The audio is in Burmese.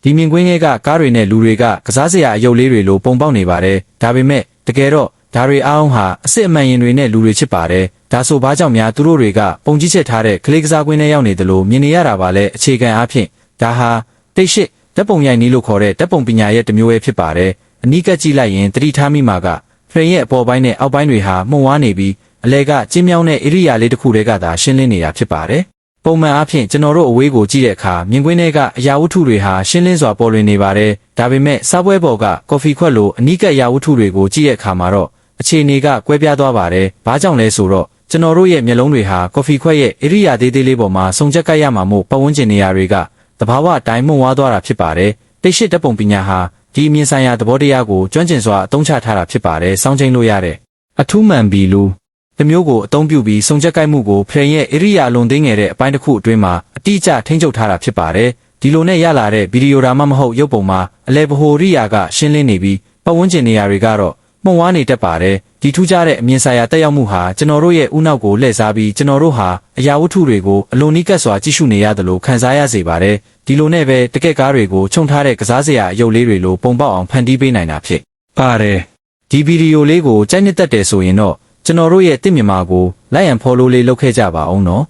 ဒီမြင်ကွင်းရဲ့ကားတွေနဲ့လူတွေကကစားစရာအယုတ်လေးတွေလိုပုံပေါက်နေပါတယ်ဒါပေမဲ့တကယ်တော့ဒါတွေအားလုံးဟာအစ်အမှန်ရင်တွေနဲ့လူတွေချစ်ပါတယ်ဒါဆိုဘာကြောင့်များသူတို့တွေကပုံကြီးချက်ထားတဲ့ကလေးကစားကွင်းထဲရောက်နေတယ်လို့မြင်နေရတာပါလဲအခြေခံအားဖြင့်ဒါဟာတိတ်ရှိဓာတ်ပုံရိုက်နည်းလို့ခေါ်တဲ့ဓာတ်ပုံပညာရဲ့တစ်မျိုးပဲဖြစ်ပါတယ်အနီးကပ်ကြည့်လိုက်ရင်သတိထားမိမှာကဖရင်ရဲ့အပေါ်ပိုင်းနဲ့အောက်ပိုင်းတွေဟာမှုန်ဝါးနေပြီးအလဲကကျင်းမြောင်းတဲ့ဧရိယာလေးတစ်ခုတည်းကသာရှင်းလင်းနေတာဖြစ်ပါတယ်ပုံမှန်အားဖြင့်ကျွန်တော်တို့အဝေးကိုကြည့်တဲ့အခါမြင်ကွင်းထဲကအရာဝတ္ထုတွေဟာရှင်းလင်းစွာပေါ်လွင်နေပါတယ်ဒါပေမဲ့စားပွဲပေါ်ကကော်ဖီခွက်လိုအနီးကပ်အရာဝတ္ထုတွေကိုကြည့်တဲ့အခါမှာတော့အခြေအနေကကွဲပြားသွားပါတယ်ဘာကြောင့်လဲဆိုတော့ကျွန်တော်တို့ရဲ့မျက်လုံးတွေဟာကော်ဖီခွက်ရဲ့ဧရိယာသေးသေးလေးပေါ်မှာစုံချက်ကပ်ရမှာမို့ပတ်ဝန်းကျင်နေရာတွေကသဘာဝအတိုင်းမှုန်ဝါးသွားတာဖြစ်ပါတယ်တိတ်ရှိဓာတ်ပုံပညာဟာဒီအမြင်ဆိုင်ရာသဘောတရားကိုကျွမ်းကျင်စွာအသုံးချထားတာဖြစ်ပါတယ်စောင့်ချိန်လို့ရတဲ့အထူးမှန်ဘီလူတစ်မျိုးကိုအသုံးပြုပြီးစုံချက်ကိုက်မှုကိုဖရင်ရဲ့ဧရိယာလွန်သိငယ်တဲ့အပိုင်းတစ်ခုအတွင်းမှာအတိအကျထိန်းချုပ်ထားတာဖြစ်ပါတယ်ဒီလိုနဲ့ရလာတဲ့ဗီဒီယိုဒါမှမဟုတ်ရုပ်ပုံမှာအလဲဗဟိုဧရိယာကရှင်းလင်းနေပြီးပတ်ဝန်းကျင်နေရာတွေကတော့မှုန်ဝါးနေတတ်ပါတယ်ဒီထူးခြားတဲ့အမြင်ဆိုင်ရာတက်ရောက်မှုဟာကျွန်တော်တို့ရဲ့ဥနောက်ကိုလှည့်စားပြီးကျွန်တော်တို့ဟာအရာဝတ္ထုတွေကိုအလွန်နီးကပ်စွာကြည့်ရှုနေရတယ်လို့ခံစားရစေပါတယ်ဒီလိုနဲ့ပဲတကယ့်ကားတွေကိုခြုံထားတဲ့ကစားစရာအယုတ်လေးတွေလိုပုံပေါက်အောင်ဖန်တီးပေးနိုင်တာဖြစ်ပါတယ်ဒီဗီဒီယိုလေးကိုကြိုက်နှစ်သက်တယ်ဆိုရင်တော့ကျွန်တော်တို့ရဲ့တစ်မြန်မာကို like and follow လေးလုပ်ခဲ့ကြပါအောင်နော်